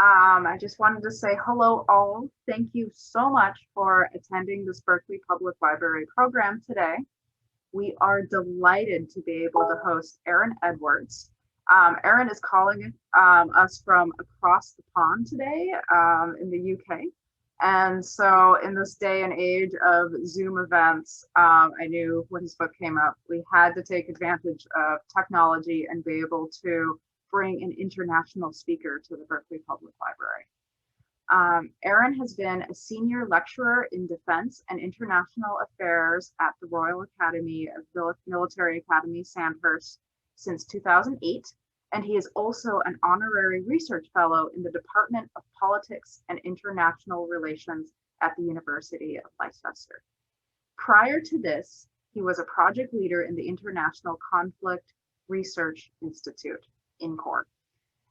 I just wanted to say hello all. Thank you so much for attending this Berkeley Public Library program today. We are delighted to be able to host Erin Edwards. Erin is calling us from across the pond today in the UK. And so in this day and age of Zoom events, I knew when his book came up, we had to take advantage of technology and be able to bring an international speaker to the Berkeley Public Library. Erin has been a senior lecturer in defense and international affairs at the Royal Academy of Military Academy, Sandhurst, since 2008, and he is also an honorary research fellow in the Department of Politics and International Relations at the University of Leicester. Prior to this, he was a project leader in the International Conflict Research Institute, INCOR,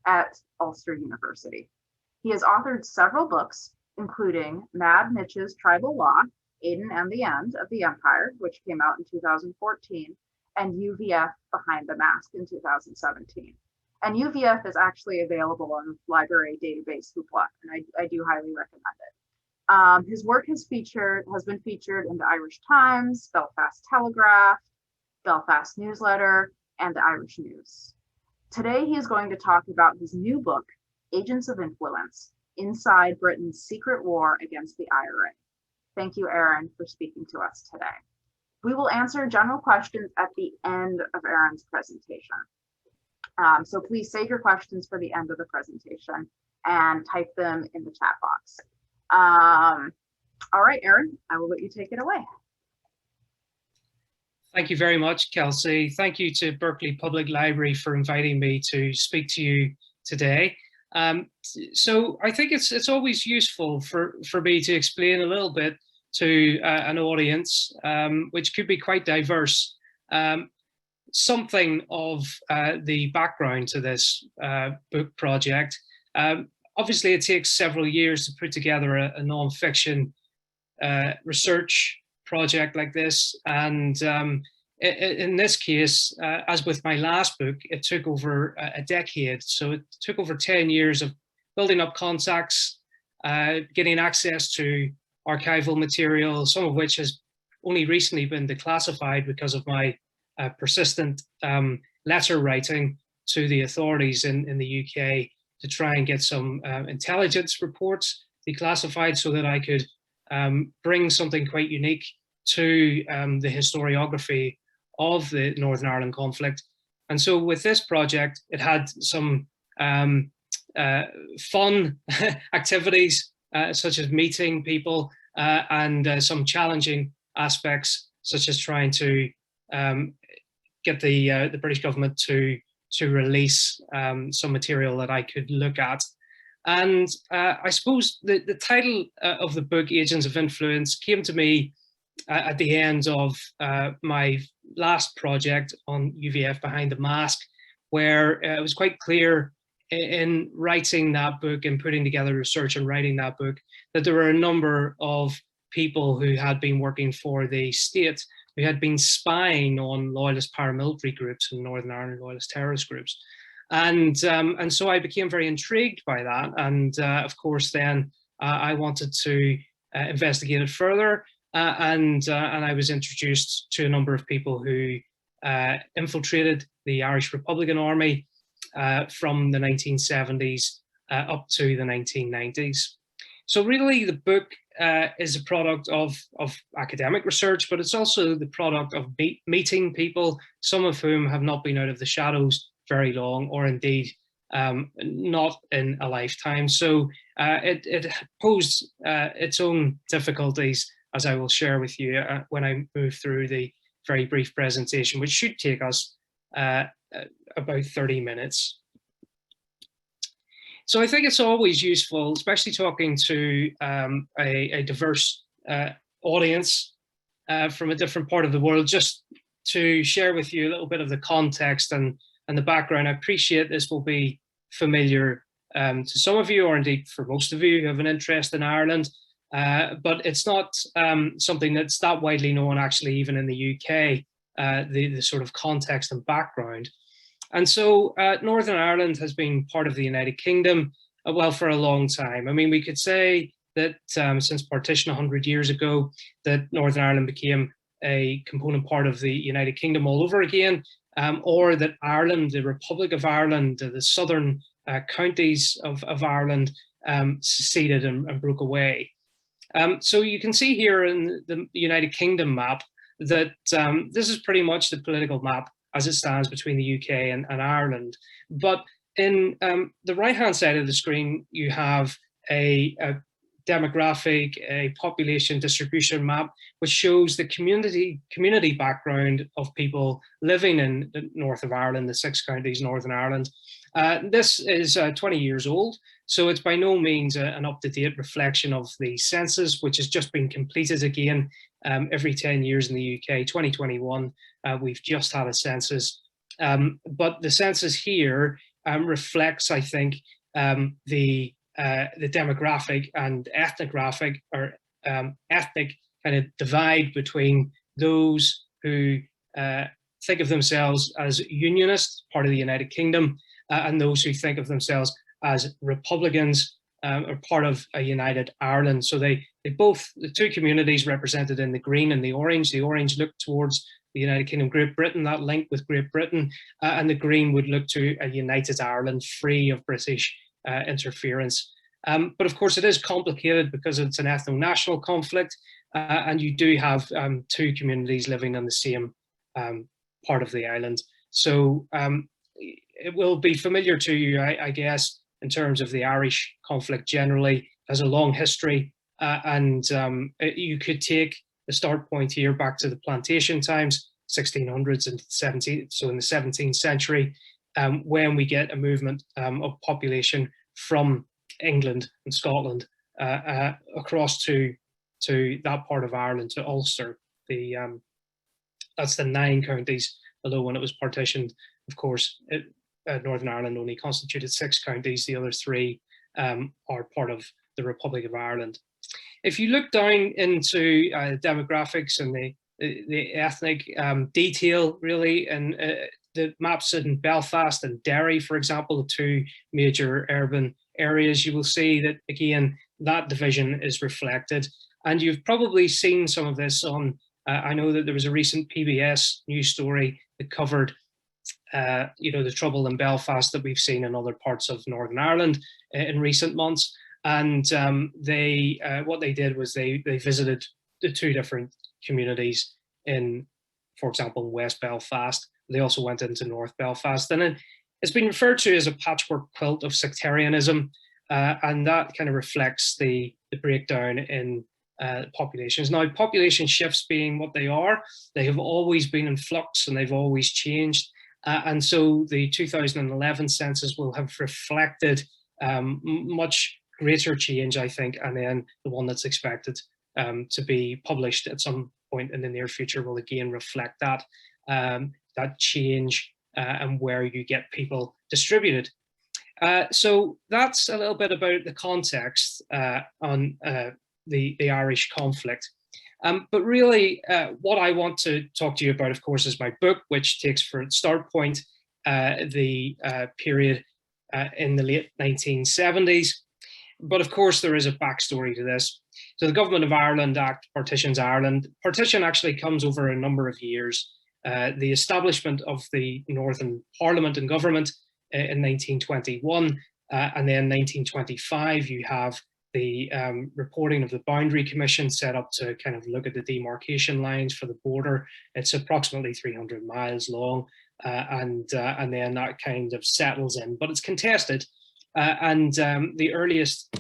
at Ulster University. He has authored several books, including Mad Mitch's Tribal Law, Aden and the End of the Empire, which came out in 2014, and UVF Behind the Mask in 2017. And UVF is actually available on the library database Hoopla, and I do highly recommend it. His work has been featured in the Irish Times, Belfast Telegraph, Belfast Newsletter, and the Irish News. Today, he is going to talk about his new book, Agents of Influence, Inside Britain's Secret War Against the IRA. Thank you, Erin, for speaking to us today. We will answer general questions at the end of Erin's presentation. So please save your questions for the end of the presentation and type them in the chat box. All right, Erin, I will let you take it away. Thank you very much, Kelsey. Thank you to Berkeley Public Library for inviting me to speak to you today. So I think it's always useful for me to explain a little bit to an audience, which could be quite diverse, something of the background to this book project. Obviously, it takes several years to put together a non-fiction research project like this, and in this case, as with my last book, it took over a decade. So it took over 10 years of building up contacts, getting access to archival material, some of which has only recently been declassified because of my persistent letter writing to the authorities in the UK to try and get some intelligence reports declassified so that I could bring something quite unique to the historiography of the Northern Ireland conflict. And so with this project, it had some fun activities, such as meeting people, and some challenging aspects, such as trying to get the British government to release some material that I could look at. And I suppose the title of the book, Agents of Influence, came to me at the end of my last project on UVF Behind the Mask, where it was quite clear in writing that book and putting together research and writing that book that there were a number of people who had been working for the state, who had been spying on loyalist paramilitary groups in Northern Ireland, loyalist terrorist groups. And so I became very intrigued by that. And of course, then I wanted to investigate it further. And I was introduced to a number of people who infiltrated the Irish Republican Army from the 1970s up to the 1990s. So really the book is a product of academic research, but it's also the product of meeting people, some of whom have not been out of the shadows very long, or indeed not in a lifetime. So it posed its own difficulties, as I will share with you when I move through the very brief presentation, which should take us about 30 minutes. So I think it's always useful, especially talking to a diverse audience from a different part of the world, just to share with you a little bit of the context and the background. I appreciate this will be familiar to some of you, or indeed for most of you who have an interest in Ireland, but it's not something that's that widely known actually even in the UK, the sort of context and background. And so Northern Ireland has been part of the United Kingdom well, for a long time. I mean, we could say that since partition 100 years ago, that Northern Ireland became a component part of the United Kingdom all over again, or that Ireland, the Republic of Ireland, the southern counties of Ireland seceded and broke away. So you can see here in the United Kingdom map that this is pretty much the political map as it stands between the UK and Ireland. But in the right-hand side of the screen, you have a demographic, a population distribution map, which shows the community background of people living in the north of Ireland, the 6 counties, Northern Ireland. This is 20 years old, so it's by no means an up-to-date reflection of the census, which has just been completed again every 10 years in the UK. 2021, we've just had a census. But the census here reflects, I think, the demographic and ethnographic or ethnic kind of divide between those who think of themselves as unionists, part of the United Kingdom, and those who think of themselves as Republicans, or part of a united Ireland. So they both, the two communities represented in the green and the orange look towards the United Kingdom, Great Britain, that link with Great Britain, and the green would look to a united Ireland free of British interference. But of course it is complicated because it's an ethno-national conflict, and you do have two communities living on the same part of the island. So it will be familiar to you, I guess, in terms of the Irish conflict generally. It has a long history, and you could take the start point here back to the plantation times, 1600s and 17th, so in the 17th century, when we get a movement of population from England and Scotland across to that part of Ireland, to Ulster. That's the 9 counties, although when it was partitioned, of course, Northern Ireland only constituted 6 counties. The other 3 are part of the Republic of Ireland. If you look down into demographics and the ethnic detail, really, and the maps in Belfast and Derry, for example, the 2 major urban areas, you will see that, again, that division is reflected. And you've probably seen some of this on, I know that there was a recent PBS news story that covered the trouble in Belfast that we've seen in other parts of Northern Ireland in recent months. And what they did was they visited the 2 different communities in, for example, West Belfast. They also went into North Belfast. And it's been referred to as a patchwork quilt of sectarianism. And that kind of reflects the breakdown in populations. Now, population shifts being what they have always been in flux and they've always changed. And so the 2011 census will have reflected much greater change, I think, and then the one that's expected to be published at some point in the near future will again reflect that change and where you get people distributed. So that's a little bit about the context on the Irish conflict. But really, what I want to talk to you about, of course, is my book, which takes for its start point the period in the late 1970s. But of course, there is a backstory to this. So the Government of Ireland Act partitions Ireland. Partition actually comes over a number of years. The establishment of the Northern Parliament and government in 1921, and then 1925, you have the reporting of the Boundary Commission set up to kind of look at the demarcation lines for the border. It's approximately 300 miles long, and then that kind of settles in, but it's contested. And the earliest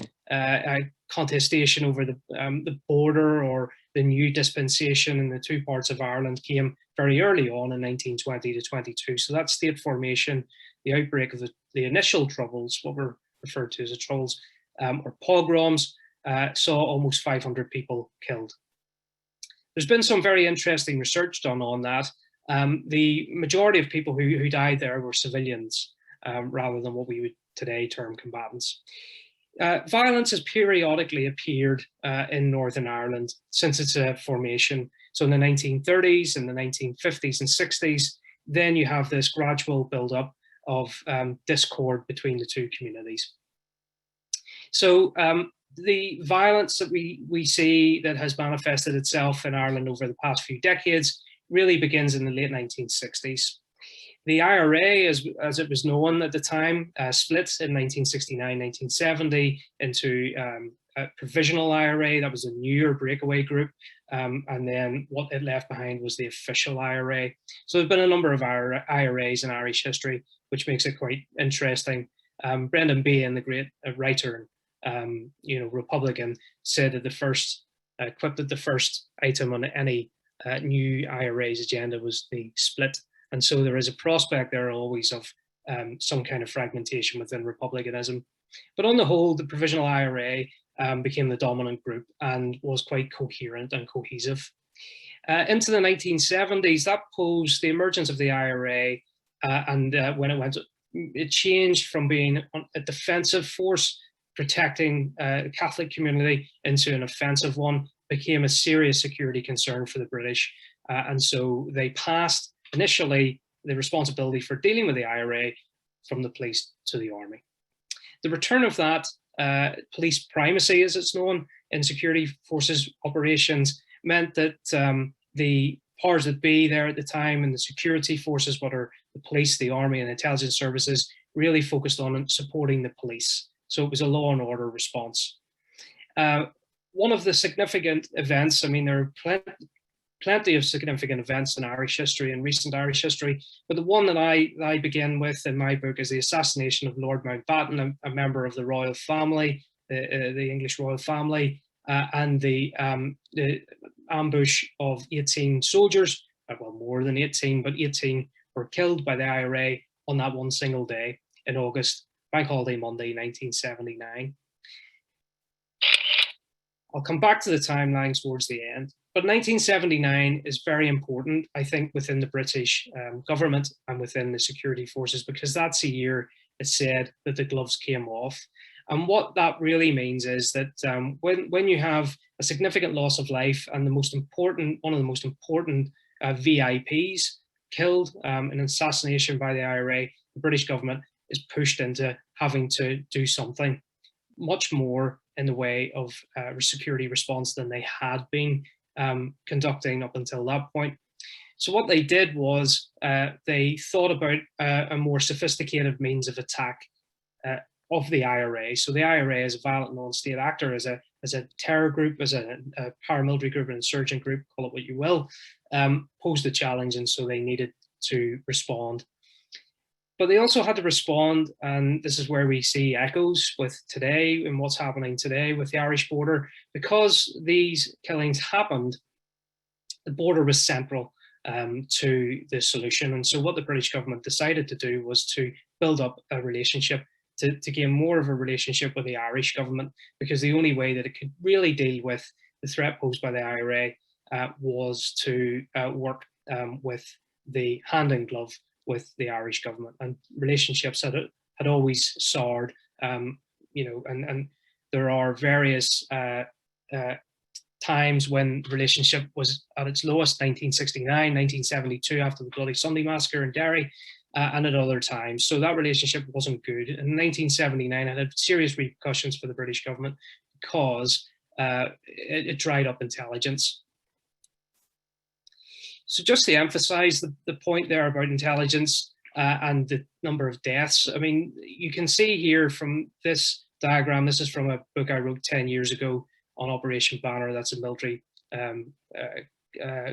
contestation over the border or the new dispensation in the 2 parts of Ireland came very early on in 1920 to 22. So that state formation, the outbreak of the initial troubles, what were referred to as the troubles, or pogroms, saw almost 500 people killed. There's been some very interesting research done on that. The majority of people who died there were civilians, rather than what we would today term combatants. Violence has periodically appeared in Northern Ireland since its formation. So in the 1930s, in the 1950s and 60s, then you have this gradual build-up of discord between the 2 communities. So the violence that we see that has manifested itself in Ireland over the past few decades really begins in the late 1960s. The IRA, as it was known at the time, split in 1969-1970 into a Provisional IRA, that was a newer breakaway group, and then what it left behind was the official IRA. So there's been a number of IRAs in Irish history, which makes it quite interesting. Brendan Behan, the great writer, Republican, said that the first item on any new IRA's agenda was the split. And so there is a prospect there always of some kind of fragmentation within republicanism. But on the whole, the Provisional IRA became the dominant group and was quite coherent and cohesive. Into the 1970s, that posed the emergence of the IRA, and when it changed from being a defensive force protecting the Catholic community into an offensive one, became a serious security concern for the British. And so they passed initially the responsibility for dealing with the IRA from the police to the army. The return of that police primacy, as it's known, in security forces operations meant that the powers that be there at the time and the security forces, what are the police, the army and intelligence services, really focused on supporting the police. So it was a law and order response. One of the significant events, I mean, there are plenty of significant events in Irish history and recent Irish history, but the one that I begin with in my book is the assassination of Lord Mountbatten, a member of the royal family, the English royal family, and the ambush of 18 soldiers, well, more than 18, but 18 were killed by the IRA on that one single day in August, Bank Holiday Monday, 1979. I'll come back to the timeline towards the end. But 1979 is very important, I think, within the British government and within the security forces, because that's a year it said that the gloves came off. And what that really means is that when you have a significant loss of life and one of the most important VIPs killed in an assassination by the IRA, the British government is pushed into having to do something much more in the way of security response than they had been conducting up until that point. So what they did was they thought about a more sophisticated means of attack of the IRA. So the IRA is a violent non-state actor, as a terror group, as a paramilitary group, an insurgent group, call it what you will, posed a challenge, and so they needed to respond. But they also had to respond, and this is where we see echoes with today and what's happening today with the Irish border. Because these killings happened, the border was central to the solution. And so what the British government decided to do was to build up a relationship, to gain more of a relationship with the Irish government, because the only way that it could really deal with the threat posed by the IRA was to work with the hand in glove with the Irish government. And relationships had always soured, and there are various times when the relationship was at its lowest, 1969, 1972, after the Bloody Sunday Massacre in Derry, and at other times. So that relationship wasn't good. In 1979, it had serious repercussions for the British government because it dried up intelligence. So just to emphasize the point there about intelligence and the number of deaths, I mean, you can see here from this diagram, this is from a book I wrote 10 years ago on Operation Banner. That's a military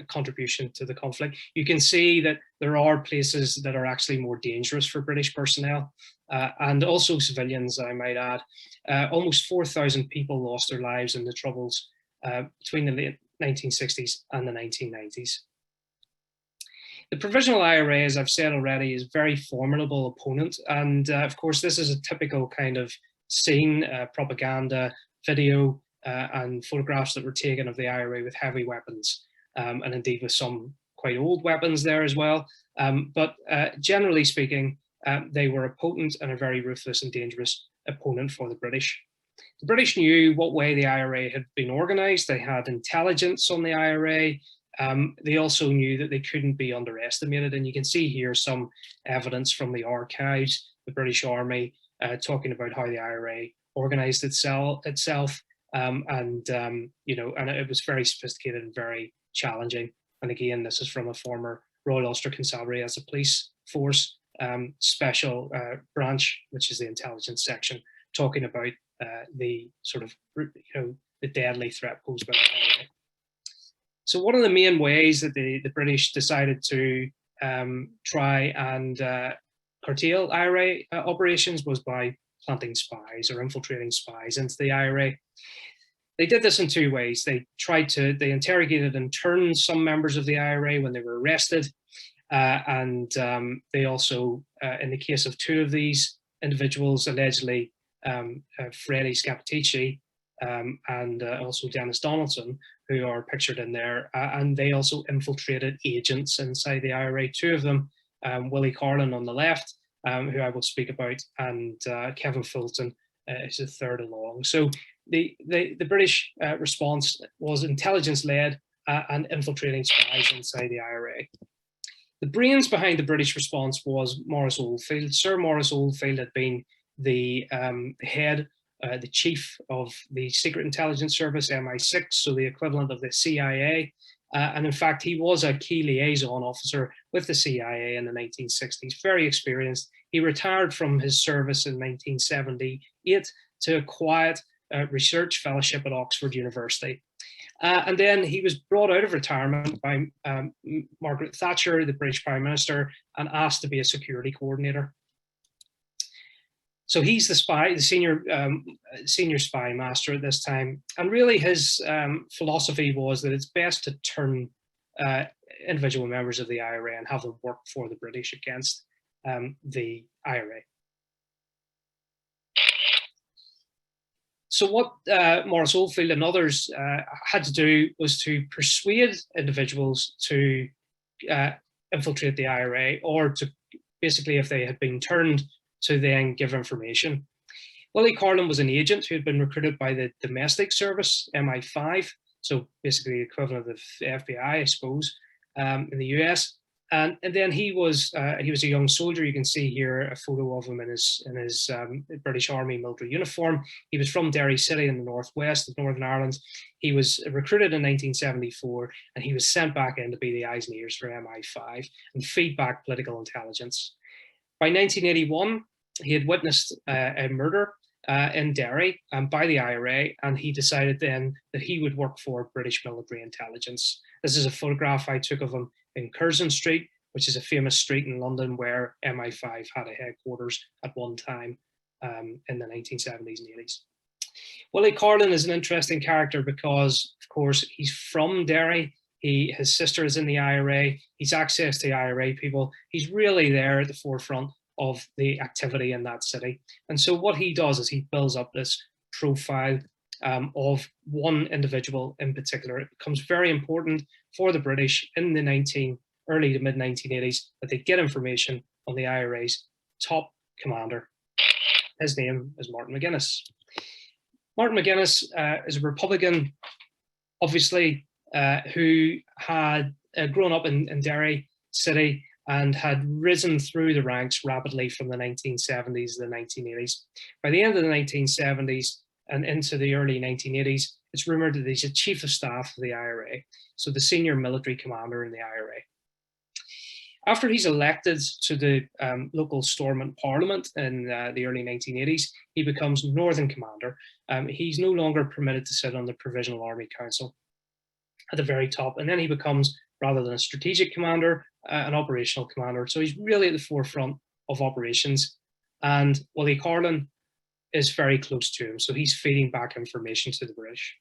contribution to the conflict. You can see that there are places that are actually more dangerous for British personnel and also civilians, I might add. Almost 4,000 people lost their lives in the Troubles between the late 1960s and the 1990s. The Provisional IRA, as I've said already, is a very formidable opponent. And of course, this is a typical kind of scene, propaganda, video, and photographs that were taken of the IRA with heavy weapons, and indeed with some quite old weapons there as well. But generally speaking, they were a potent and a very ruthless and dangerous opponent for the British. The British knew what way the IRA had been organized. They had intelligence on the IRA. They also knew that they couldn't be underestimated. And you can see here some evidence from the archives, the British Army, talking about how the IRA organized itself, and it was very sophisticated and very challenging. And again, this is from a former Royal Ulster Constabulary as a police force special branch, which is the intelligence section, talking about the sort of, the deadly threat posed by the IRA. So one of the main ways that the British decided to try and curtail IRA operations was by planting spies or infiltrating spies into the IRA. They did this in two ways. They interrogated and turned some members of the IRA when they were arrested. And they also, in the case of two of these individuals, allegedly Freddie Scappaticci and also Dennis Donaldson, who are pictured in there, and they also infiltrated agents inside the IRA. Two of them, Willie Carlin on the left, who I will speak about, and Kevin Fulton is the third along. So the British response was intelligence-led and infiltrating spies inside the IRA. The brains behind the British response was Maurice Oldfield. Sir Maurice Oldfield had been the head, the chief of the Secret Intelligence Service, MI6, so the equivalent of the CIA. And in fact, he was a key liaison officer with the CIA in the 1960s, very experienced. He retired from his service in 1978 to a quiet research fellowship at Oxford University. And then he was brought out of retirement by Margaret Thatcher, the British Prime Minister, and asked to be a security coordinator. So he's the spy, the senior spy master at this time. And really his philosophy was that it's best to turn individual members of the IRA and have them work for the British against the IRA. So what Maurice Oldfield and others had to do was to persuade individuals to infiltrate the IRA, or to basically, if they had been turned, to then give information. Willie Carlin was an agent who had been recruited by the domestic service, MI5, so basically the equivalent of the FBI, I suppose, in the US. And then he was a young soldier. You can see here a photo of him in his British Army military uniform. He was from Derry City in the northwest of Northern Ireland. He was recruited in 1974, and he was sent back in to be the eyes and ears for MI5 and feed back political intelligence. By 1981, he had witnessed a murder in Derry by the IRA, and he decided then that he would work for British military intelligence. This is a photograph I took of him in Curzon Street, which is a famous street in London where MI5 had a headquarters at one time in the 1970s and 80s. Willie Carlin is an interesting character because, of course, he's from Derry. His sister is in the IRA. He's access to IRA people. He's really there at the forefront of the activity in that city. And so what he does is he builds up this profile of one individual in particular. It becomes very important for the British in the early to mid 1980s that they get information on the IRA's top commander. His name is Martin McGuinness. Martin McGuinness is a Republican, obviously, who had grown up in Derry City and had risen through the ranks rapidly from the 1970s to the 1980s. By the end of the 1970s and into the early 1980s, it's rumored that he's a chief of staff of the IRA, so the senior military commander in the IRA. After he's elected to the local Stormont Parliament in the early 1980s, he becomes Northern Commander. He's no longer permitted to sit on the Provisional Army Council at the very top, and then he becomes, rather than a strategic commander, an operational commander. So he's really at the forefront of operations, and Willie Carlin is very close to him, so he's feeding back information to the British.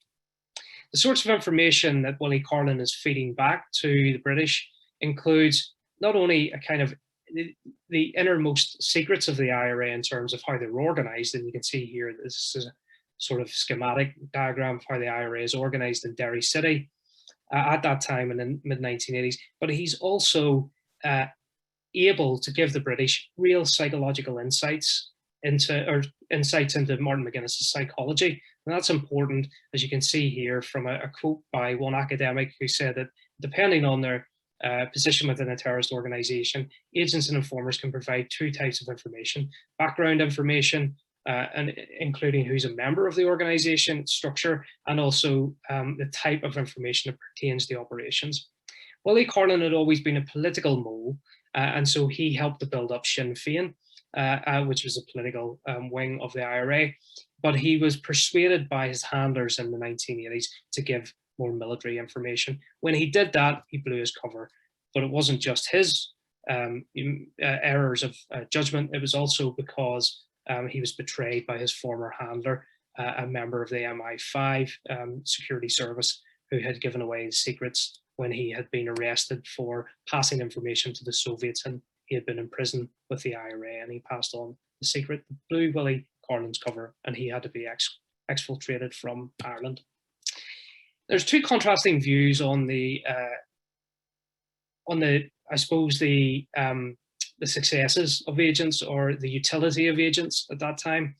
The sorts of information that Willie Carlin is feeding back to the British includes not only a kind of the innermost secrets of the IRA in terms of how they're organized, and you can see here this is a sort of schematic diagram of how the IRA is organized in Derry City at that time in the mid-1980s, but he's also able to give the British real psychological insights into Martin McGuinness's psychology. And that's important, as you can see here from a quote by one academic who said that depending on their position within a terrorist organization, agents and informers can provide two types of information: background information and including who's a member of the organization, its structure, and also the type of information that pertains to operations. Willie Carlin had always been a political mole, and so he helped to build up Sinn Fe, which was a political wing of the IRA, but he was persuaded by his handlers in the 1980s to give more military information. When he did that, he blew his cover, but it wasn't just his errors of judgment, it was also because he was betrayed by his former handler, a member of the MI5 security service, who had given away his secrets when he had been arrested for passing information to the Soviets, and he had been in prison with the IRA, and he passed on the secret that blew Willie Carlin's cover, and he had to be exfiltrated from Ireland. There's two contrasting views on the I suppose the successes of agents, or the utility of agents at that time.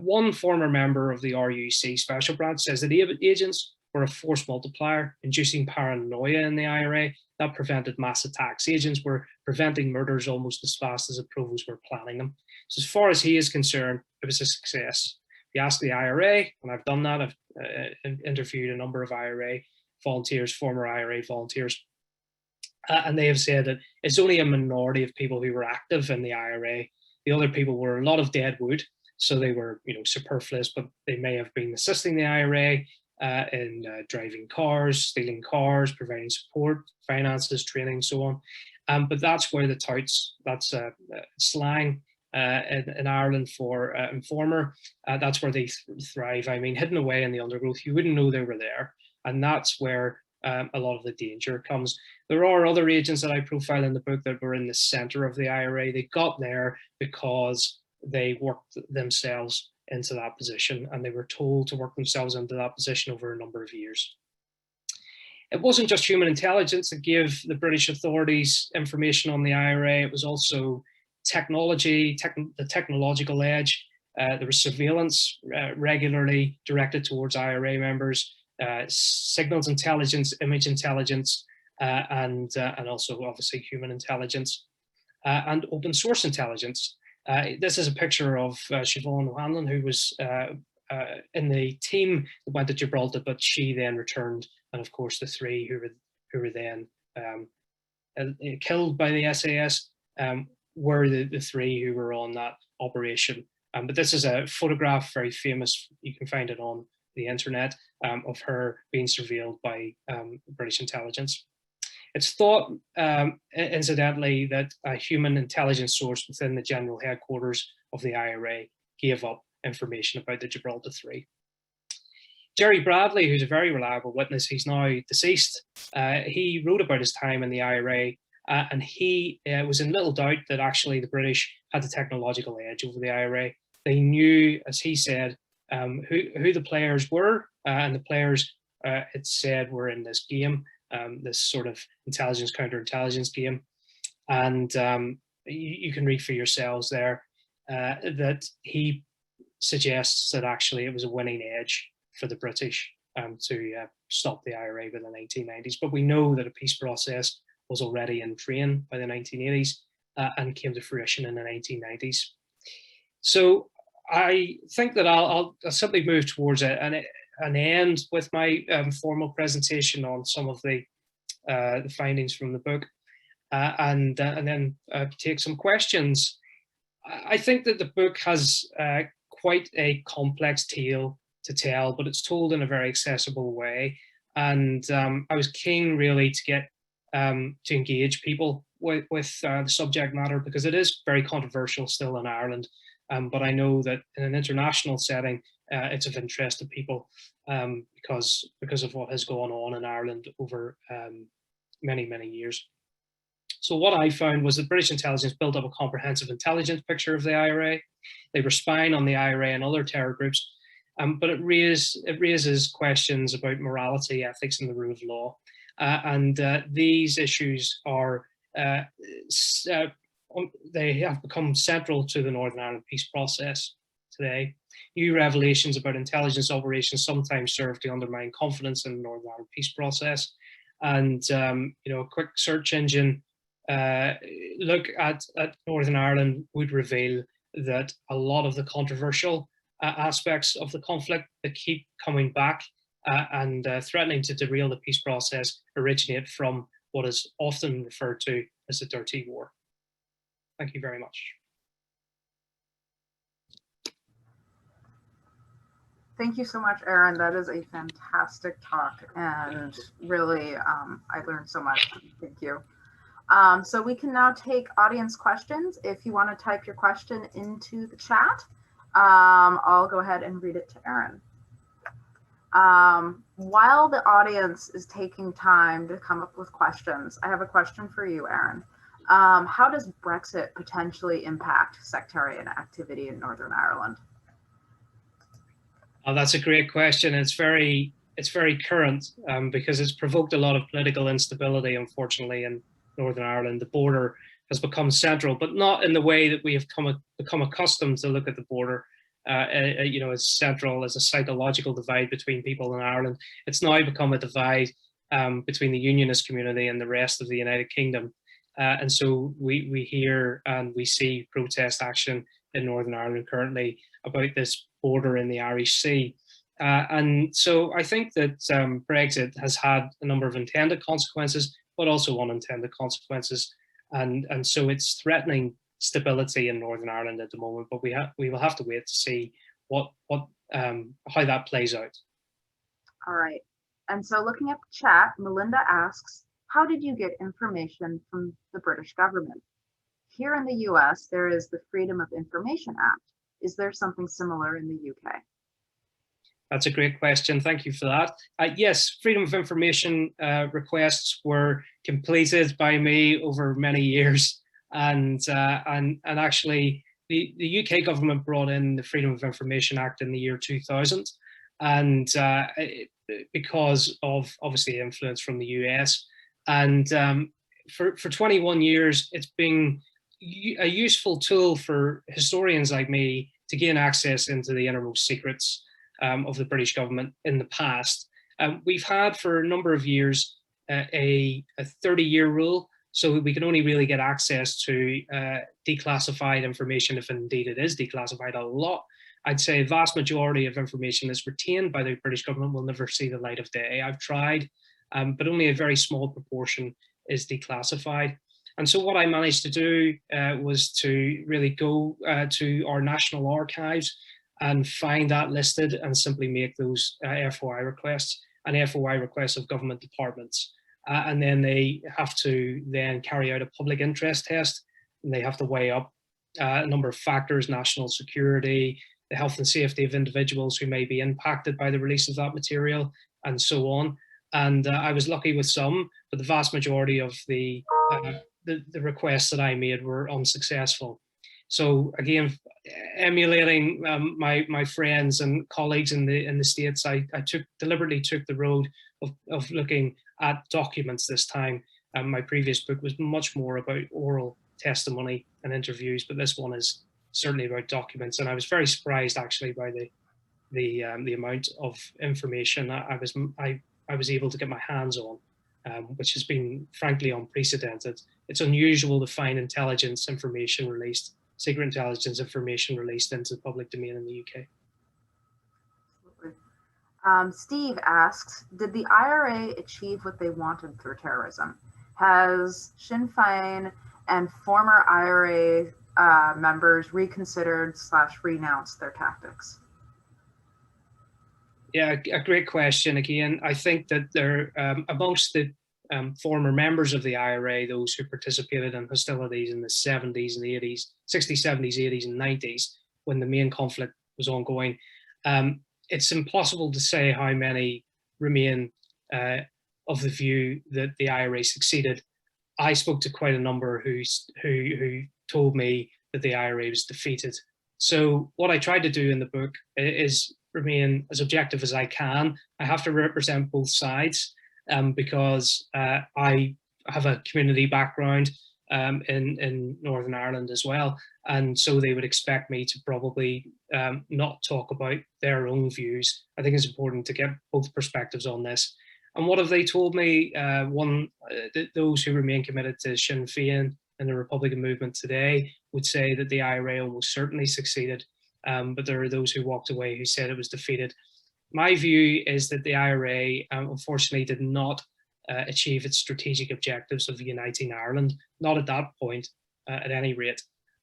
One former member of the RUC special branch says that agents were a force multiplier, inducing paranoia in the IRA that prevented mass attacks. Agents were preventing murders almost as fast as the provos were planning them. So as far as he is concerned, it was a success. If you ask the IRA, and I've done that, I've interviewed a number of IRA volunteers, former IRA volunteers, and they have said that it's only a minority of people who were active in the IRA. The other people were a lot of dead wood, so they were, superfluous, but they may have been assisting the IRA in driving cars, stealing cars, providing support, finances, training, so on. But that's where the touts, that's slang in Ireland for informer, that's where they thrive. I mean, hidden away in the undergrowth, you wouldn't know they were there. And that's where a lot of the danger comes. There are other agents that I profile in the book that were in the center of the IRA. They got there because they worked themselves into that position, and they were told to work themselves into that position over a number of years. It wasn't just human intelligence that gave the British authorities information on the IRA. It was also technology, the technological edge. There was surveillance regularly directed towards IRA members, signals intelligence, image intelligence, and also obviously human intelligence, and open source intelligence. This is a picture of Siobhan O'Hanlon, who was in the team that went to Gibraltar, but she then returned, and of course the three who were then killed by the SAS were the three who were on that operation. But this is a photograph, very famous, you can find it on the internet, of her being surveilled by British intelligence. It's thought, incidentally, that a human intelligence source within the general headquarters of the IRA gave up information about the Gibraltar Three. Jerry Bradley, who's a very reliable witness, he's now deceased, he wrote about his time in the IRA, and he was in little doubt that actually the British had the technological edge over the IRA. They knew, as he said, who the players were, and the players, it said, were in this game, this sort of intelligence, counterintelligence game. And you can read for yourselves there that he suggests that actually it was a winning edge for the British to stop the IRA by the 1990s. But we know that a peace process was already in train by the 1980s and came to fruition in the 1990s. So I think that I'll simply move towards an end with my formal presentation on some of the findings from the book, and then take some questions. I think that the book has quite a complex tale to tell, but it's told in a very accessible way. And I was keen really to get to engage people with the subject matter, because it is very controversial still in Ireland. But I know that in an international setting, it's of interest to people because of what has gone on in Ireland over many, many years. So what I found was that British intelligence built up a comprehensive intelligence picture of the IRA. They were spying on the IRA and other terror groups, but it raises questions about morality, ethics, and the rule of law. And these issues are they have become central to the Northern Ireland peace process today. New revelations about intelligence operations sometimes serve to undermine confidence in the Northern Ireland peace process. And a quick search engine look at Northern Ireland would reveal that a lot of the controversial aspects of the conflict that keep coming back and threatening to derail the peace process originate from what is often referred to as the dirty war. Thank you very much. Thank you so much, Aaron. That is a fantastic talk, and really, I learned so much. Thank you. So we can now take audience questions. If you want to type your question into the chat, I'll go ahead and read it to Aaron. While the audience is taking time to come up with questions, I have a question for you, Aaron. How does Brexit potentially impact sectarian activity in Northern Ireland? Oh, that's a great question. It's very current because it's provoked a lot of political instability, unfortunately, in Northern Ireland. The border has become central, but not in the way that we have become accustomed to look at the border. You know, as central as a psychological divide between people in Ireland. It's now become a divide between the Unionist community and the rest of the United Kingdom. And so we hear and we see protest action in Northern Ireland currently about this border in the Irish Sea. And so I think that Brexit has had a number of intended consequences, but also unintended consequences. And so it's threatening stability in Northern Ireland at the moment, but we will have to wait to see how that plays out. All right. And so looking at the chat, Melinda asks, how did you get information from the British government? Here in the US, there is the Freedom of Information Act. Is there something similar in the UK? That's a great question. Thank you for that. Yes, Freedom of Information requests were completed by me over many years. And actually, the UK government brought in the Freedom of Information Act in the year 2000. And because of obviously influence from the US. And for 21 years, it's been a useful tool for historians like me to gain access into the innermost secrets of the British government in the past. We've had for a number of years a 30-year rule, so we can only really get access to declassified information if indeed it is declassified. A lot, I'd say a vast majority of information that's retained by the British government will never see the light of day. I've tried, but only a very small proportion is declassified. And so what I managed to do was to really go to our national archives and find that listed and simply make those FOI requests and FOI requests of government departments. And then they have to then carry out a public interest test, and they have to weigh up a number of factors: national security, the health and safety of individuals who may be impacted by the release of that material, and so on. And I was lucky with some, but the vast majority of the requests that I made were unsuccessful. So again, emulating my friends and colleagues in the States, I deliberately took the road of looking at documents this time. My previous book was much more about oral testimony and interviews, but this one is certainly about documents. And I was very surprised actually by the amount of information I was able to get my hands on, which has been frankly unprecedented. It's unusual to find intelligence information released, secret intelligence information released into the public domain in the UK. Steve asks, did the IRA achieve what they wanted through terrorism? Has Sinn Féin and former IRA members reconsidered/renounced their tactics? Yeah, a great question. Again, I think that there, amongst the former members of the IRA, those who participated in hostilities in the 70s and the 80s, 60s, 70s, 80s, and 90s, when the main conflict was ongoing, it's impossible to say how many remain of the view that the IRA succeeded. I spoke to quite a number who told me that the IRA was defeated. So what I tried to do in the book is remain as objective as I can. I have to represent both sides because I have a community background in Northern Ireland as well. And so they would expect me to probably not talk about their own views. I think it's important to get both perspectives on this. And what have they told me? Those who remain committed to Sinn Féin in the Republican movement today would say that the IRA almost certainly succeeded, but there are those who walked away who said it was defeated. My view is that the IRA unfortunately did not achieve its strategic objectives of uniting Ireland, not at that point, at any rate.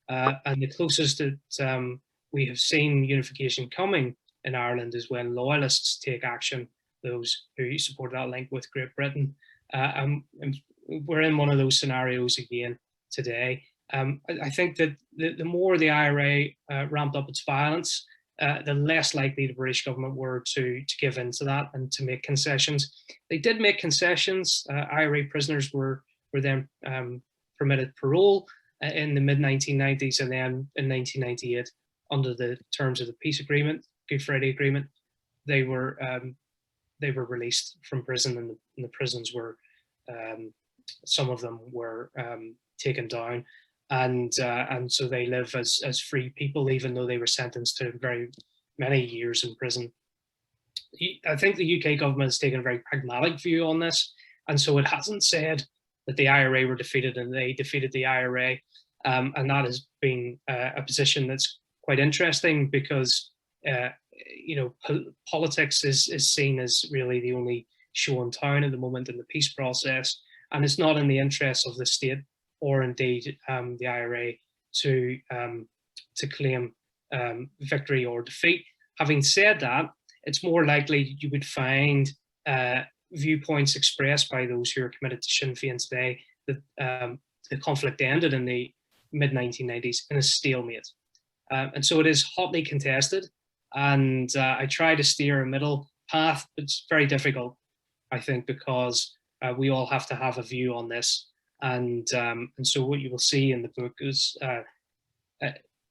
And the closest that we have seen unification coming in Ireland is when loyalists take action, those who support that link with Great Britain. And we're in one of those scenarios again today. I think that the more the IRA ramped up its violence, the less likely the British government were to give in to that and to make concessions. They did make concessions. IRA prisoners were then permitted parole in the mid-1990s, and then in 1998, under the terms of the peace agreement, Good Friday Agreement, they were released from prison, and the prisons were, some of them were taken down, and so they live as free people, even though they were sentenced to very many years in prison. I think the UK government has taken a very pragmatic view on this, and so it hasn't said that the IRA were defeated and they defeated the IRA, and that has been a position that's quite interesting because politics is seen as really the only show in town at the moment in the peace process, and it's not in the interests of the state or indeed the IRA to claim victory or defeat. Having said that, it's more likely you would find viewpoints expressed by those who are committed to Sinn Féin today that the conflict ended in the mid-1990s in a stalemate. And so it is hotly contested, and I try to steer a middle path, but it's very difficult, I think, because we all have to have a view on this. And so what you will see in the book is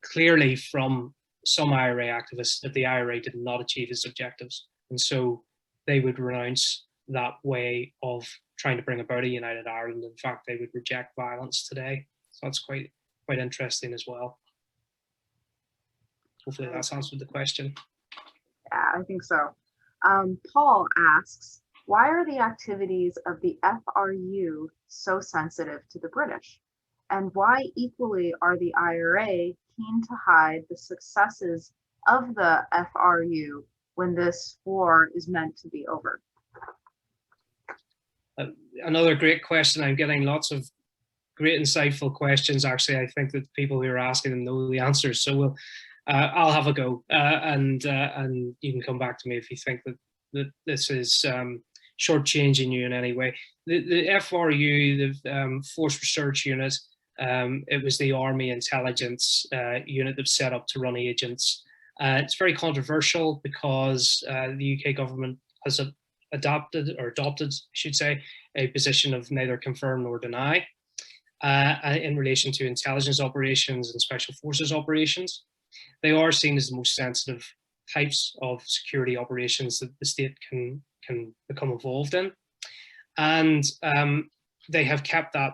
clearly from some IRA activists that the IRA did not achieve its objectives. And so they would renounce that way of trying to bring about a united Ireland. In fact, they would reject violence today. So that's quite interesting as well. Hopefully that's answered the question. Yeah, I think so. Paul asks, why are the activities of the FRU so sensitive to the British? And why equally are the IRA keen to hide the successes of the FRU when this war is meant to be over? Another great question. I'm getting lots of great insightful questions. Actually, I think that people who are asking them know the answers. So I'll have a go, and you can come back to me if you think that this is shortchanging you in any way. The FRU, the Force Research Unit, it was the Army Intelligence Unit that was set up to run agents. It's very controversial because the UK government has adopted, I should say, a position of neither confirm nor deny in relation to intelligence operations and special forces operations. They are seen as the most sensitive types of security operations that the state can become involved in. And they have kept that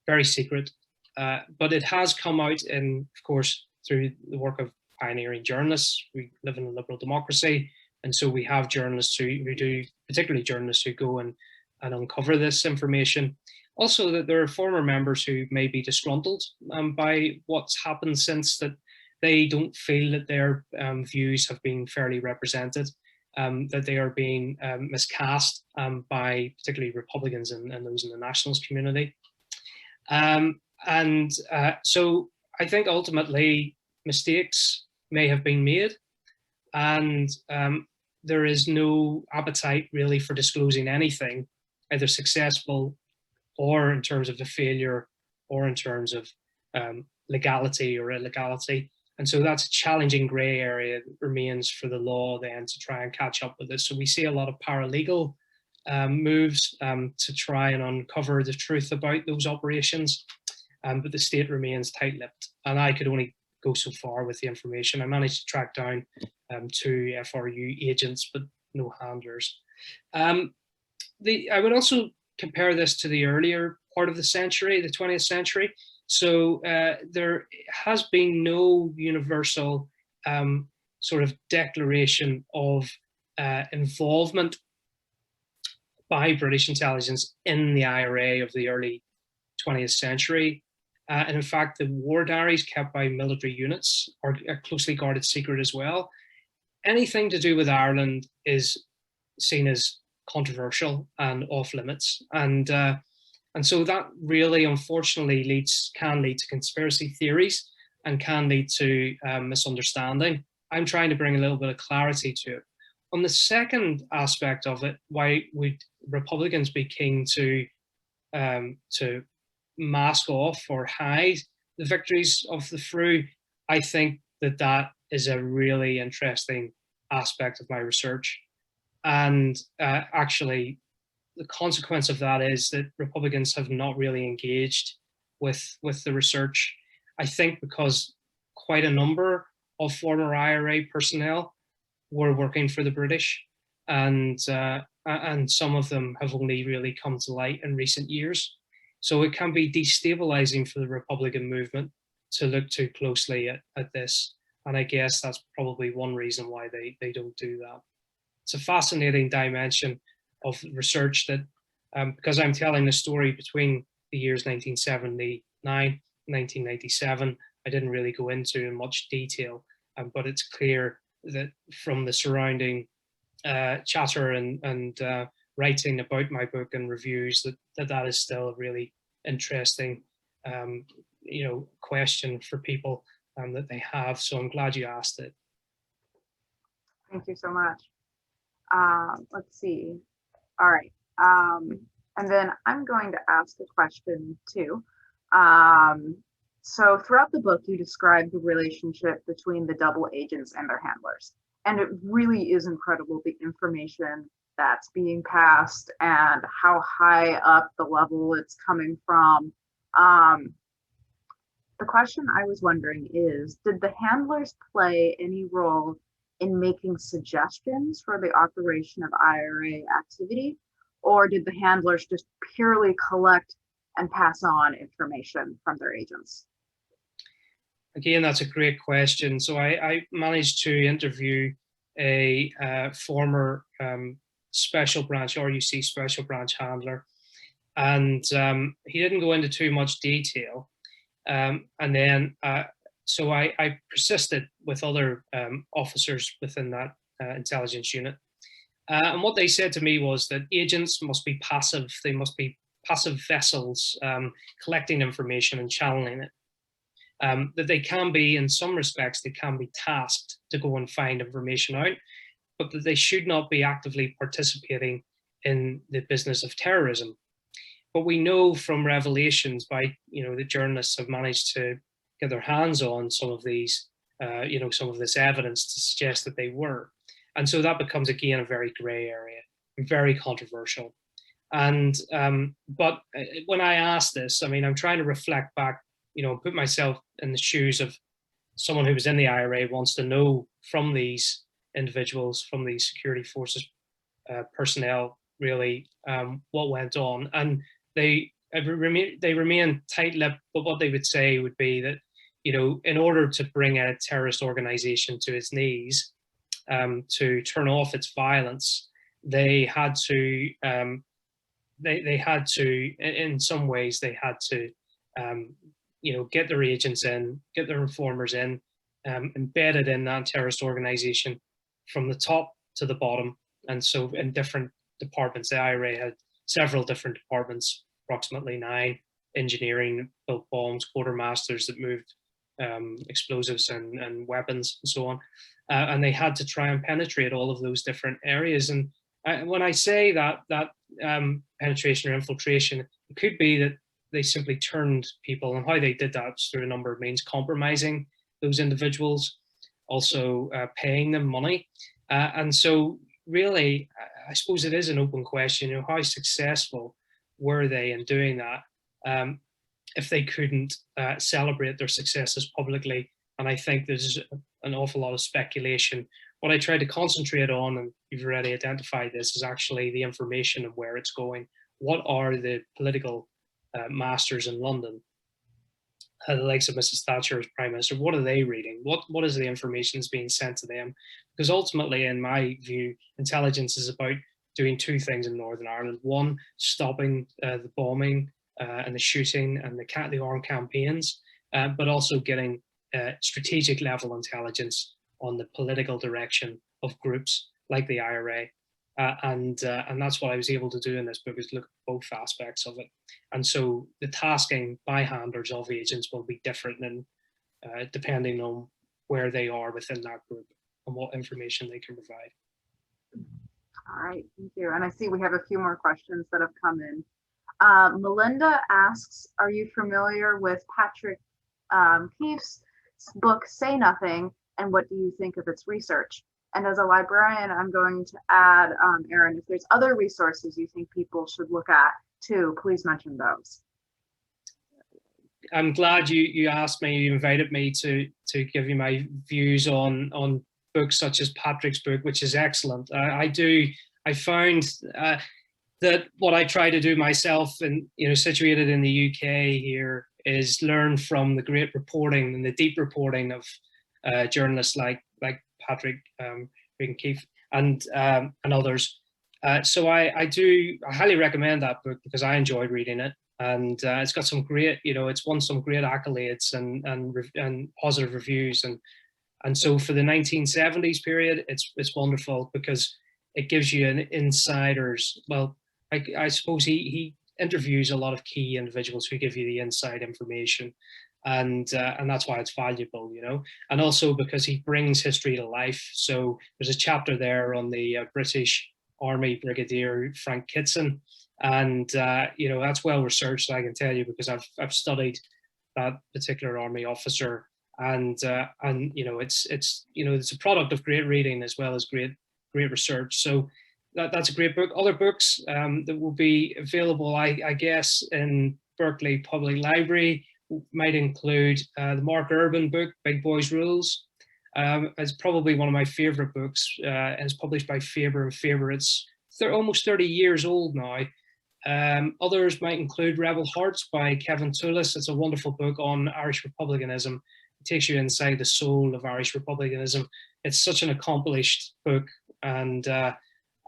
very secret. But it has come out in, of course, through the work of pioneering journalists. We live in a liberal democracy, and so we have journalists who do, particularly journalists who go and uncover this information. Also, that there are former members who may be disgruntled by what's happened since, that they don't feel that their views have been fairly represented, that they are being miscast by particularly Republicans and those in the nationalist community. So I think ultimately mistakes may have been made, and there is no appetite really for disclosing anything, either successful or in terms of a failure or in terms of legality or illegality. And so that's a challenging grey area that remains for the law then to try and catch up with this. So we see a lot of paralegal moves to try and uncover the truth about those operations, but the state remains tight-lipped. And I could only go so far with the information. I managed to track down 2 FRU agents, but no handlers. I would also compare this to the earlier part of the century, the 20th century. So there has been no universal sort of declaration of involvement by British intelligence in the IRA of the early 20th century. And in fact, the war diaries kept by military units are a closely guarded secret as well. Anything to do with Ireland is seen as controversial and off limits. And so that really, unfortunately, can lead to conspiracy theories and can lead to misunderstanding. I'm trying to bring a little bit of clarity to it. On the second aspect of it, why would Republicans be keen to mask off or hide the victories of the Frew? I think that is a really interesting aspect of my research. And actually, the consequence of that is that Republicans have not really engaged with the research. I think because quite a number of former IRA personnel were working for the British, and some of them have only really come to light in recent years. So it can be destabilizing for the Republican movement to look too closely at this. And I guess that's probably one reason why they don't do that. It's a fascinating dimension of research that, because I'm telling the story between the years 1979, 1997, I didn't really go into in much detail, but it's clear that from the surrounding chatter and writing about my book and reviews that is still a really interesting question for people that they have. So I'm glad you asked it. Thank you so much. Let's see. All right. And then I'm going to ask a question too. So throughout the book, you describe the relationship between the double agents and their handlers. And it really is incredible, the information that's being passed and how high up the level it's coming from. The question I was wondering is, did the handlers play any role in making suggestions for the operation of IRA activity? Or did the handlers just purely collect and pass on information from their agents? Again, that's a great question. So I managed to interview a former special branch, RUC special branch handler, and he didn't go into too much detail. And then, so I persisted with other officers within that intelligence unit. And what they said to me was that agents must be passive. They must be passive vessels collecting information and channeling it. That they can be, in some respects, they can be tasked to go and find information out, but that they should not be actively participating in the business of terrorism. But we know from revelations by, the journalists have managed to get their hands on some of these, some of this evidence to suggest that they were. And so that becomes, again, a very gray area, very controversial. And, but when I ask this, I'm trying to reflect back, put myself in the shoes of someone who was in the IRA, wants to know from these individuals, from these security forces personnel, really what went on. And they remain tight-lipped, but what they would say would be that, in order to bring a terrorist organization to its knees, to turn off its violence, they had to, in some ways, they had to, get their agents in, get their informers in, embedded in that terrorist organization from the top to the bottom. And so in different departments, the IRA had several different departments, approximately 9, engineering, built bombs, quartermasters that moved explosives and weapons and so on. And they had to try and penetrate all of those different areas. And when I say that penetration or infiltration, it could be that they simply turned people, and how they did that was through a number of means, compromising those individuals, also paying them money. And so really, I suppose it is an open question, how successful were they in doing that if they couldn't celebrate their successes publicly? And I think there's an awful lot of speculation. What I try to concentrate on, and you've already identified this, is actually the information of where it's going. What are the political masters in London, the likes of Mrs. Thatcher as Prime Minister, what are they reading? What is the information that's being sent to them? Because ultimately, in my view, intelligence is about doing 2 things in Northern Ireland. 1, stopping the bombing and the shooting and the armed campaigns, but also getting strategic level intelligence on the political direction of groups like the IRA. And that's what I was able to do in this book, is look at both aspects of it. And so the tasking by handlers of agents will be different in, depending on where they are within that group and what information they can provide. All right, thank you. And I see we have a few more questions that have come in. Melinda asks, are you familiar with Patrick Keefe's book, Say Nothing, and what do you think of its research? And as a librarian, I'm going to add, Aaron, if there's other resources you think people should look at too, please mention those. I'm glad you asked me, you invited me to give you my views on books such as Patrick's book, which is excellent. I found that what I try to do myself, and situated in the UK here, is learn from the great reporting and the deep reporting of journalists like Patrick Keefe and others. So I highly recommend that book because I enjoyed reading it, and it's got some great, it's won some great accolades and positive reviews, and so for the 1970s period, it's wonderful because it gives you an insider's, well, I suppose he interviews a lot of key individuals who give you the inside information, and that's why it's valuable, and also because he brings history to life. So there's a chapter there on the British Army Brigadier Frank Kitson, and that's well researched, I can tell you, because I've studied that particular army officer, and it's a product of great reading as well as great research. So that's a great book. Other books that will be available, I guess, in Berkeley Public Library might include the Mark Urban book, Big Boys Rules. It's probably one of my favorite books, and it's published by Faber and Faber. It's almost 30 years old now. Others might include Rebel Hearts by Kevin Toulis. It's a wonderful book on Irish republicanism. It takes you inside the soul of Irish republicanism. It's such an accomplished book, and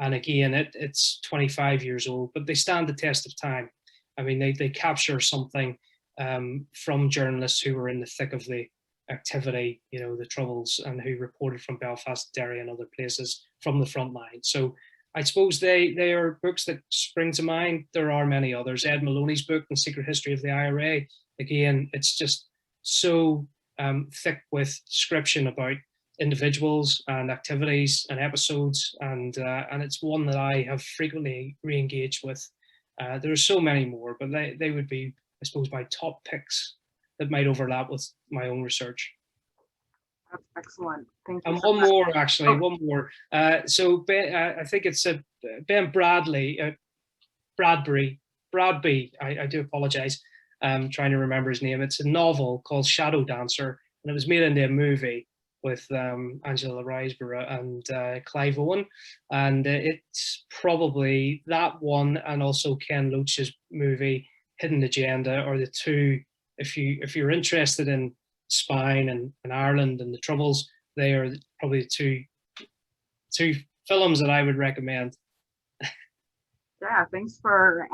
again, it's 25 years old, but they stand the test of time. I mean, they capture something from journalists who were in the thick of the activity, the Troubles, and who reported from Belfast, Derry, and other places from the front line. So I suppose they are books that spring to mind. There are many others. Ed Maloney's book, The Secret History of the IRA. Again, it's just so thick with description about individuals and activities and episodes, and it's one that I have frequently re-engaged with. There are so many more, but they would be, I suppose, my top picks that might overlap with my own research. That's excellent. Thank you. And one more, actually, one more. So Ben, I think it's Ben Bradbury. I do apologize. I'm trying to remember his name. It's a novel called Shadow Dancer, and it was made into a movie with Angela Riseborough and Clive Owen, and it's probably that one and also Ken Loach's movie Hidden Agenda are the two. If you're interested in spying and Ireland and the Troubles, they are probably the two films that I would recommend. Yeah, thanks for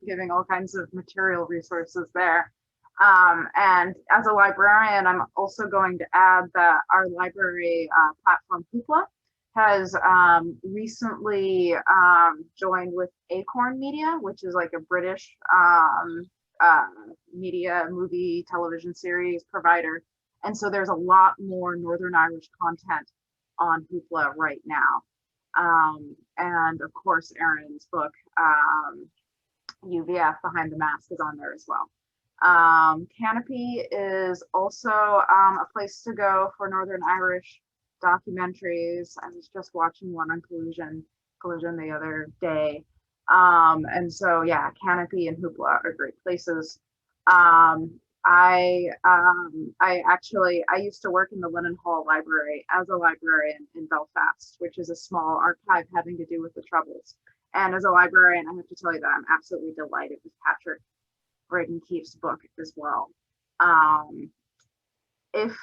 giving all kinds of material resources there. And as a librarian, I'm also going to add that our library platform, Hoopla, has recently joined with Acorn Media, which is like a British media, movie, television series provider. And so there's a lot more Northern Irish content on Hoopla right now. And of course, Aaron's book, UVF Behind the Mask, is on there as well. Canopy is also a place to go for Northern Irish documentaries. I was just watching one on collusion the other day. And so yeah, Canopy and Hoopla are great places. I used to work in the Lennon Hall Library as a librarian in Belfast, which is a small archive having to do with the Troubles. And as a librarian, I have to tell you that I'm absolutely delighted with Patrick Keefe's book as well. If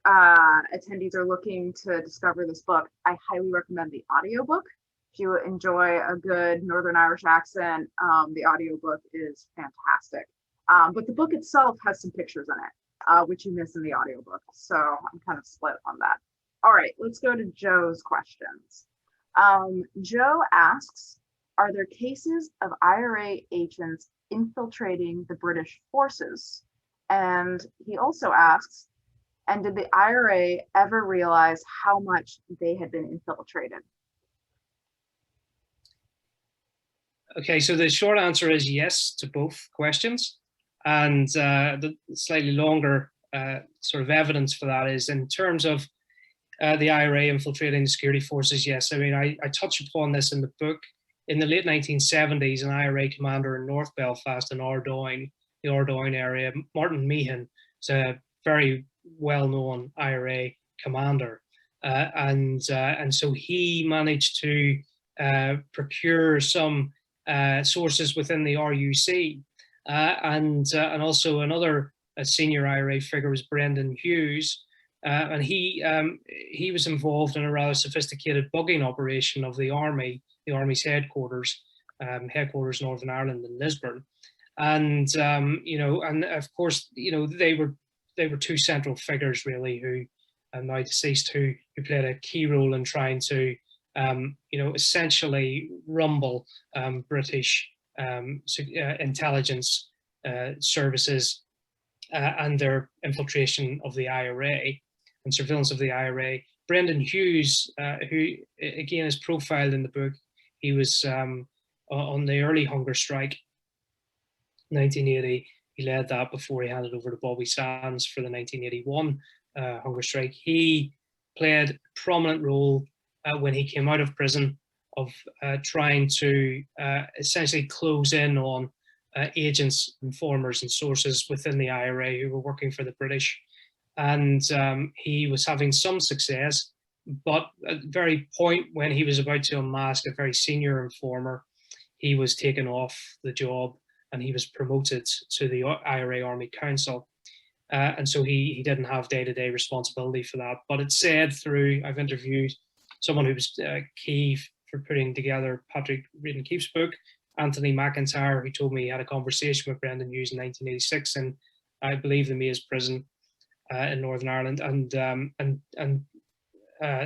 attendees are looking to discover this book, I highly recommend the audiobook. If you enjoy a good Northern Irish accent, the audiobook is fantastic. But the book itself has some pictures in it, which you miss in the audiobook. So I'm kind of split on that. All right, let's go to Joe's questions. Joe asks, are there cases of IRA agents infiltrating the British forces? And he also asks, and did the IRA ever realize how much they had been infiltrated? Okay, so the short answer is yes to both questions. And the slightly longer sort of evidence for that is in terms of the IRA infiltrating the security forces. Yes, I mean, I touch upon this in the book. In the late 1970s, an IRA commander in North Belfast in Ardoyne, the Ardoyne area, Martin Meehan, is a very well-known IRA commander. And so he managed to procure some sources within the RUC. And also another senior IRA figure was Brendan Hughes. And he was involved in a rather sophisticated bugging operation of the Army's headquarters, Northern Ireland in Lisburn. And, you know, and of course, you know, they were two central figures really who now deceased who played a key role in trying to, you know, essentially rumble British intelligence services and their infiltration of the IRA and surveillance of the IRA. Brendan Hughes, who again is profiled in the book, he was on the early hunger strike, 1980. He led that before he handed over to Bobby Sands for the 1981 hunger strike. He played a prominent role when he came out of prison of trying to essentially close in on agents, informers and sources within the IRA who were working for the British. And he was having some success, but at the very point when he was about to unmask a very senior informer, he was taken off the job and he was promoted to the IRA Army Council. And so he didn't have day-to-day responsibility for that. But it's said through, I've interviewed someone who was key for putting together Patrick Reed Keefe's book, Anthony McIntyre, who told me he had a conversation with Brendan Hughes in 1986 in, I believe, the Maze prison in Northern Ireland. And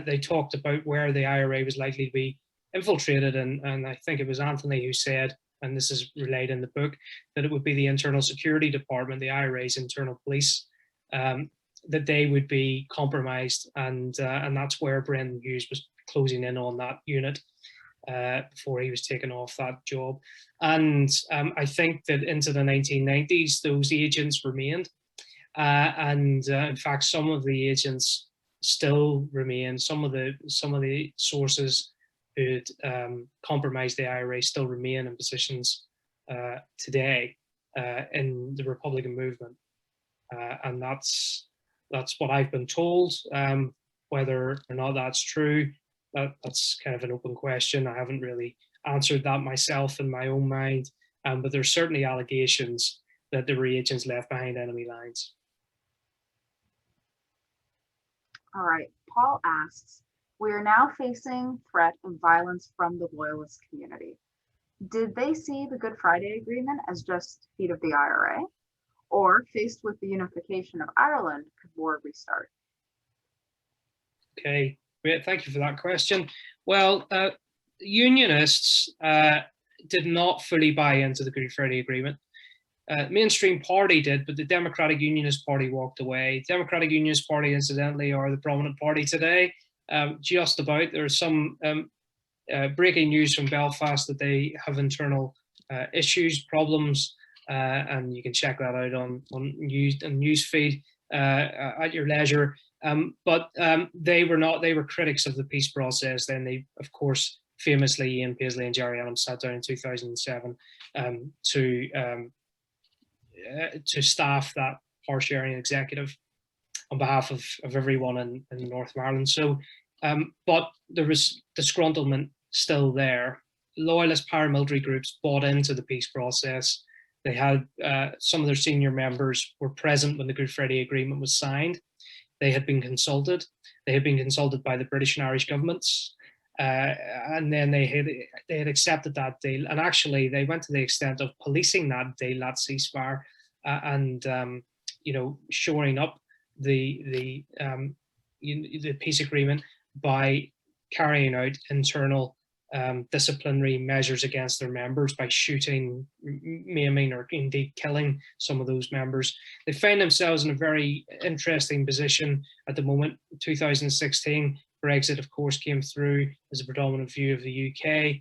they talked about where the IRA was likely to be infiltrated. And I think it was Anthony who said, and this is relayed in the book, that it would be the Internal Security Department, the IRA's internal police, that they would be compromised. And that's where Brendan Hughes was closing in on that unit before he was taken off that job. And I think that into the 1990s, those agents remained. In fact, some of the agents still remain. Some of the sources who'd compromised the IRA still remain in positions today in the Republican movement, and that's what I've been told. Whether or not that's true, that's kind of an open question. I haven't really answered that myself in my own mind, but there's certainly allegations that there were agents left behind enemy lines. All right, Paul asks, we are now facing threat of violence from the Loyalist community. Did they see the Good Friday Agreement as just feet of the IRA? Or faced with the unification of Ireland, could war restart? Okay, great, thank you for that question. Well, Unionists did not fully buy into the Good Friday Agreement. Mainstream party did, but the Democratic Unionist Party walked away. Democratic Unionist Party, incidentally, are the prominent party today. Just about. There's some breaking news from Belfast that they have internal issues, problems, and you can check that out on newsfeed at your leisure. But they were not. They were critics of the peace process. Then they, of course, famously, Ian Paisley and Gerry Adams sat down in 2007 to staff that power-sharing executive on behalf of everyone in Northern Ireland. So, but there was disgruntlement still there. Loyalist paramilitary groups bought into the peace process. They had some of their senior members were present when the Good Friday Agreement was signed. They had been consulted. They had been consulted by the British and Irish governments. and then they had accepted that deal, and actually they went to the extent of policing that deal, that ceasefire, and shoring up the peace agreement by carrying out internal disciplinary measures against their members by shooting, maiming, or indeed killing some of those members. They find themselves in a very interesting position at the moment. 2016, Brexit, of course, came through as a predominant view of the UK.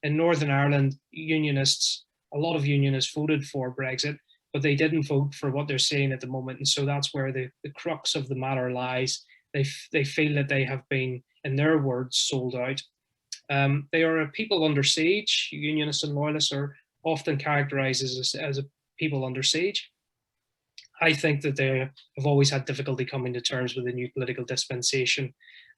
In Northern Ireland, unionists, a lot of unionists voted for Brexit, but they didn't vote for what they're saying at the moment. And so that's where the crux of the matter lies. They feel that they have been, in their words, sold out. They are a people under siege. Unionists and loyalists are often characterized as a people under siege. I think that they have always had difficulty coming to terms with the new political dispensation.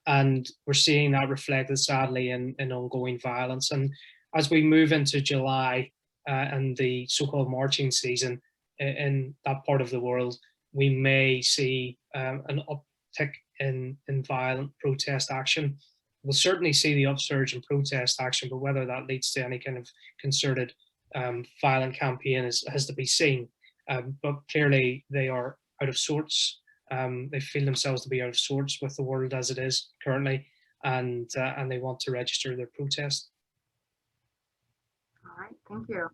And we're seeing that reflected, sadly, in ongoing violence. And as we move into July and the so-called marching season in that part of the world, we may see an uptick in violent protest action. We'll certainly see the upsurge in protest action, but whether that leads to any kind of concerted violent campaign has to be seen. But clearly they are out of sorts. They feel themselves to be out of sorts with the world as it is currently, and they want to register their protest. All right, thank you.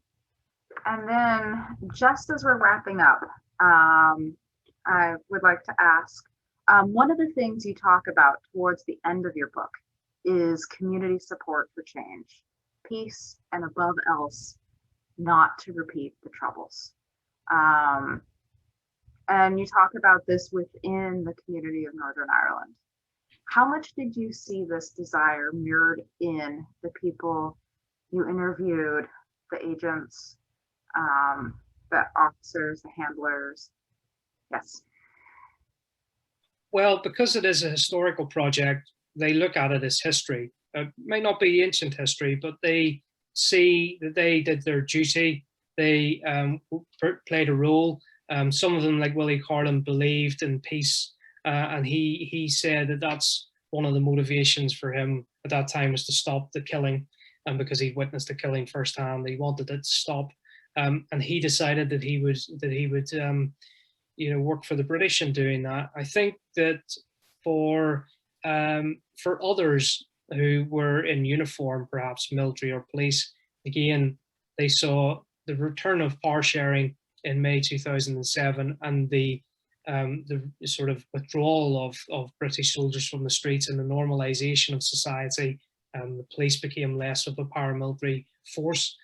And then just as we're wrapping up, I would like to ask, one of the things you talk about towards the end of your book is community support for change, peace, and above else, not to repeat the troubles. And you talk about this within the community of Northern Ireland. How much did you see this desire mirrored in the people you interviewed, the agents, the officers, the handlers? Yes. Well, because it is a historical project, they look at it as history. It may not be ancient history, but they see that they did their duty. They played a role. Some of them, like Willie Carlin, believed in peace, and he said that that's one of the motivations for him at that time was to stop the killing, and because he witnessed the killing firsthand, he wanted it to stop. And he decided that he would work for the British in doing that. I think that for others who were in uniform, perhaps military or police, again, they saw the return of power sharing in May 2007 and the sort of withdrawal of British soldiers from the streets and the normalization of society. The police became less of a paramilitary force.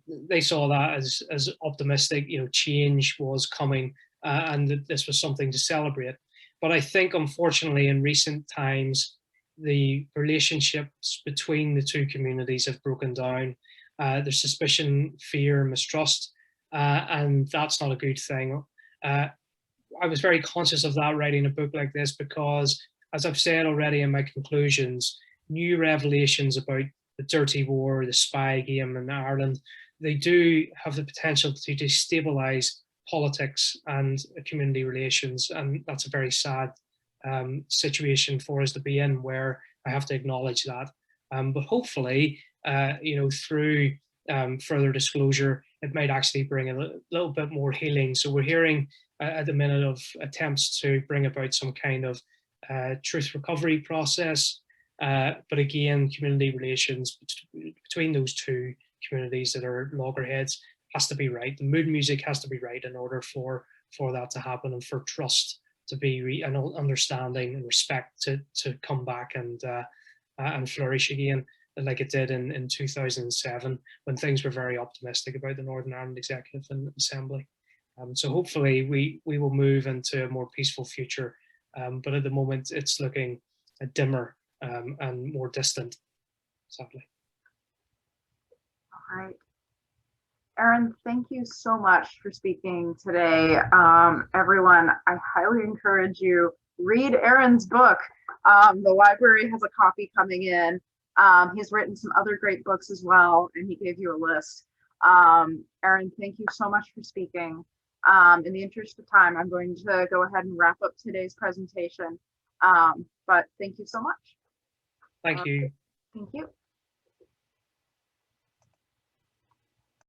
They saw that as optimistic. Change was coming, and that this was something to celebrate. But I think, unfortunately, in recent times, the relationships between the two communities have broken down. There's suspicion, fear, mistrust, and that's not a good thing. I was very conscious of that writing a book like this because, as I've said already in my conclusions, new revelations about the dirty war, the spy game in Ireland, they do have the potential to destabilize politics and community relations, and that's a very sad situation for us to be in, where I have to acknowledge that. But hopefully, through further disclosure, it might actually bring a little bit more healing. So we're hearing at the minute of attempts to bring about some kind of truth recovery process. But again, community relations between those two communities that are loggerheads has to be right. The mood music has to be right in order for that to happen, and for trust to be and understanding and respect to come back and flourish again, like it did in 2007 when things were very optimistic about the Northern Ireland Executive and Assembly. So hopefully we will move into a more peaceful future, but at the moment it's looking dimmer and more distant, sadly. All right. Aaron, thank you so much for speaking today. Everyone, I highly encourage you, read Aaron's book. The library has a copy coming in. He's written some other great books as well, and he gave you a list. Aaron, thank you so much for speaking. In the interest of time, I'm going to go ahead and wrap up today's presentation. But thank you so much. Thank you. Thank you.